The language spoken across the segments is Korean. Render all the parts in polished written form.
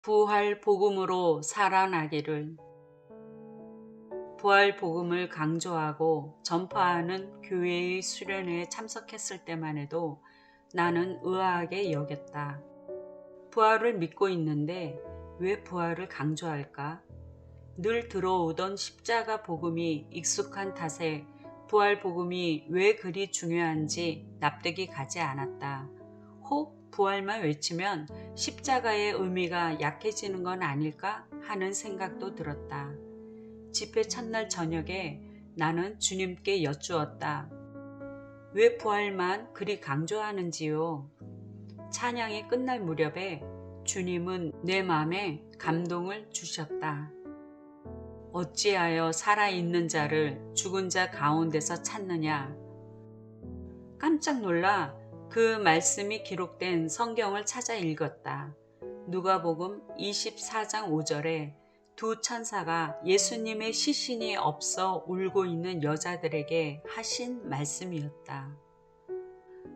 부활 복음으로 살아나기를. 부활 복음을 강조하고 전파하는 교회의 수련회에 참석했을 때만 해도 나는 의아하게 여겼다. 부활을 믿고 있는데 왜 부활을 강조할까? 늘 들어오던 십자가 복음이 익숙한 탓에 부활 복음이 왜 그리 중요한지 납득이 가지 않았다. 혹 부활만 외치면 십자가의 의미가 약해지는 건 아닐까 하는 생각도 들었다. 집회 첫날 저녁에 나는 주님께 여쭈었다. 왜 부활만 그리 강조하는지요? 찬양이 끝날 무렵에 주님은 내 마음에 감동을 주셨다. 어찌하여 살아있는 자를 죽은 자 가운데서 찾느냐? 깜짝 놀라 그 말씀이 기록된 성경을 찾아 읽었다. 누가복음 24장 5절에 두 천사가 예수님의 시신이 없어 울고 있는 여자들에게 하신 말씀이었다.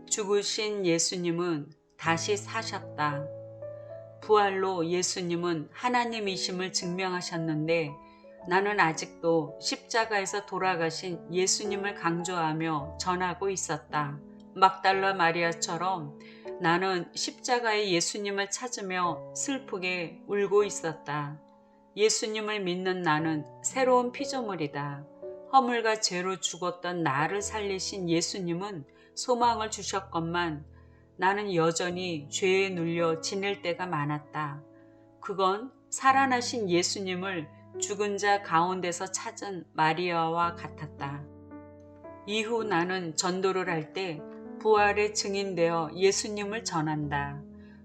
죽으신 예수님은 다시 사셨다. 부활로 예수님은 하나님이심을 증명하셨는데 나는 아직도 십자가에서 돌아가신 예수님을 강조하며 전하고 있었다. 막달라 마리아처럼 나는 십자가의 예수님을 찾으며 슬프게 울고 있었다. 예수님을 믿는 나는 새로운 피조물이다. 허물과 죄로 죽었던 나를 살리신 예수님은 소망을 주셨건만 나는 여전히 죄에 눌려 지낼 때가 많았다. 그건 살아나신 예수님을 죽은 자 가운데서 찾은 마리아와 같았다. 이후 나는 전도를 할 때 부활의 증인되어 예수님을 전한다.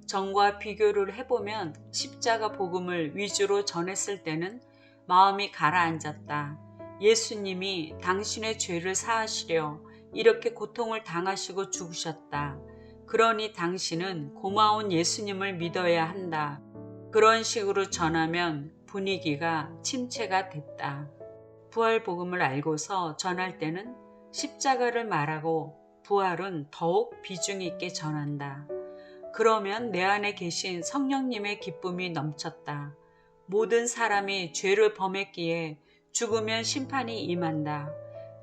전과 비교를 해보면 십자가 복음을 위주로 전했을 때는 마음이 가라앉았다. 예수님이 당신의 죄를 사하시려 이렇게 고통을 당하시고 죽으셨다. 그러니 당신은 고마운 예수님을 믿어야 한다. 그런 식으로 전하면 분위기가 침체가 됐다. 부활 복음을 알고서 전할 때는 십자가를 말하고 부활은 더욱 비중 있게 전한다. 그러면 내 안에 계신 성령님의 기쁨이 넘쳤다. 모든 사람이 죄를 범했기에 죽으면 심판이 임한다.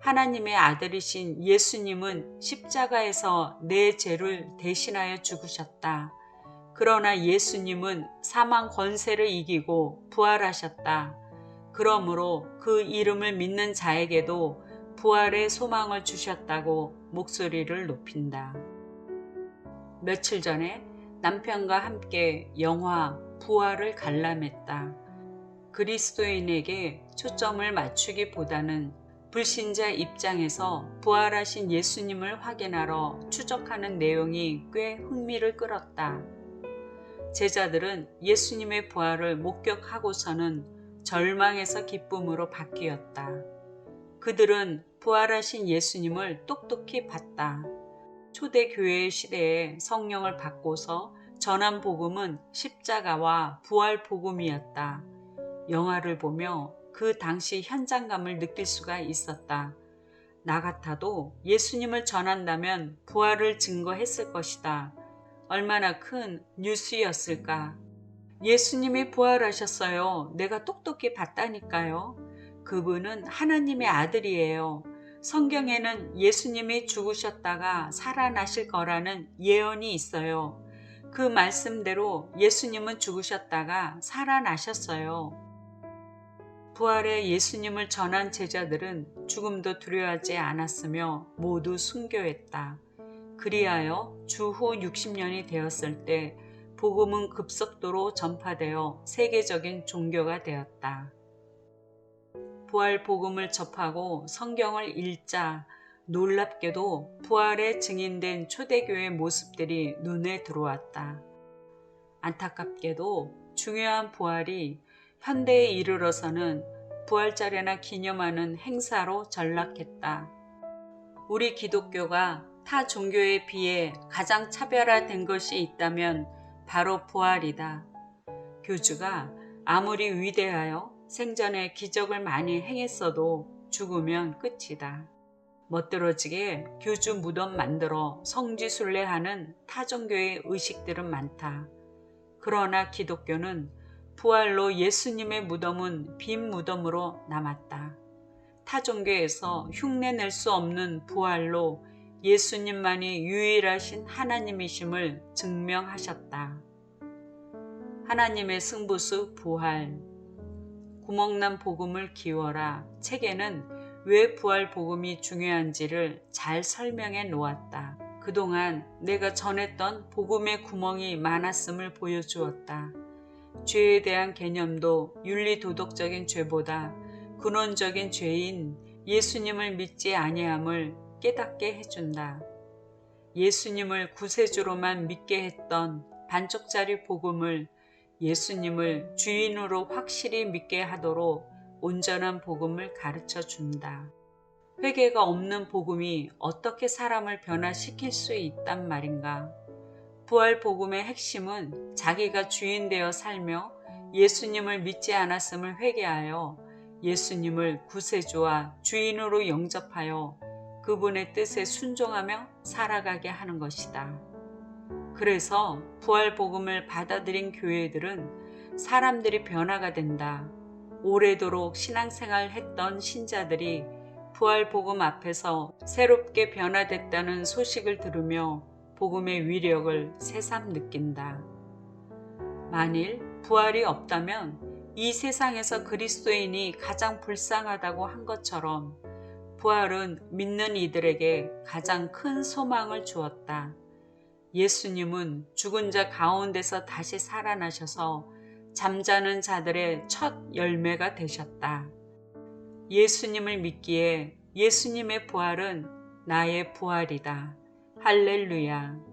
하나님의 아들이신 예수님은 십자가에서 내 죄를 대신하여 죽으셨다. 그러나 예수님은 사망 권세를 이기고 부활하셨다. 그러므로 그 이름을 믿는 자에게도 부활의 소망을 주셨다고 목소리를 높인다. 며칠 전에 남편과 함께 영화 부활을 관람했다. 그리스도인에게 초점을 맞추기보다는 불신자 입장에서 부활하신 예수님을 확인하러 추적하는 내용이 꽤 흥미를 끌었다. 제자들은 예수님의 부활을 목격하고서는 절망에서 기쁨으로 바뀌었다. 그들은 부활하신 예수님을 똑똑히 봤다. 초대교회 시대에 성령을 받고서 전한 복음은 십자가와 부활 복음이었다. 영화를 보며 그 당시 현장감을 느낄 수가 있었다. 나 같아도 예수님을 전한다면 부활을 증거했을 것이다. 얼마나 큰 뉴스였을까. 예수님이 부활하셨어요. 내가 똑똑히 봤다니까요. 그분은 하나님의 아들이에요. 성경에는 예수님이 죽으셨다가 살아나실 거라는 예언이 있어요. 그 말씀대로 예수님은 죽으셨다가 살아나셨어요. 부활의 예수님을 전한 제자들은 죽음도 두려워하지 않았으며 모두 순교했다. 그리하여 주후 60년이 되었을 때 복음은 급속도로 전파되어 세계적인 종교가 되었다. 부활 복음을 접하고 성경을 읽자 놀랍게도 부활에 증인된 초대교회 모습들이 눈에 들어왔다. 안타깝게도 중요한 부활이 현대에 이르러서는 부활절에나 기념하는 행사로 전락했다. 우리 기독교가 타 종교에 비해 가장 차별화된 것이 있다면 바로 부활이다. 교주가 아무리 위대하여 생전에 기적을 많이 행했어도 죽으면 끝이다. 멋들어지게 교주 무덤 만들어 성지순례하는 타 종교의 의식들은 많다. 그러나 기독교는 부활로 예수님의 무덤은 빈 무덤으로 남았다. 타 종교에서 흉내낼 수 없는 부활로 예수님만이 유일하신 하나님이심을 증명하셨다. 하나님의 승부수 부활. 구멍난 복음을 기워라 책에는 왜 부활 복음이 중요한지를 잘 설명해 놓았다. 그동안 내가 전했던 복음의 구멍이 많았음을 보여주었다. 죄에 대한 개념도 윤리도덕적인 죄보다 근원적인 죄인 예수님을 믿지 아니함을 깨닫게 해준다. 예수님을 구세주로만 믿게 했던 반쪽짜리 복음을 예수님을 주인으로 확실히 믿게 하도록 온전한 복음을 가르쳐 준다. 회개가 없는 복음이 어떻게 사람을 변화시킬 수 있단 말인가? 부활 복음의 핵심은 자기가 주인 되어 살며 예수님을 믿지 않았음을 회개하여 예수님을 구세주와 주인으로 영접하여 그분의 뜻에 순종하며 살아가게 하는 것이다. 그래서 부활 복음을 받아들인 교회들은 사람들이 변화가 된다. 오래도록 신앙생활 했던 신자들이 부활 복음 앞에서 새롭게 변화됐다는 소식을 들으며 복음의 위력을 새삼 느낀다. 만일 부활이 없다면 이 세상에서 그리스도인이 가장 불쌍하다고 한 것처럼 부활은 믿는 이들에게 가장 큰 소망을 주었다. 예수님은 죽은 자 가운데서 다시 살아나셔서 잠자는 자들의 첫 열매가 되셨다. 예수님을 믿기에 예수님의 부활은 나의 부활이다. 할렐루야.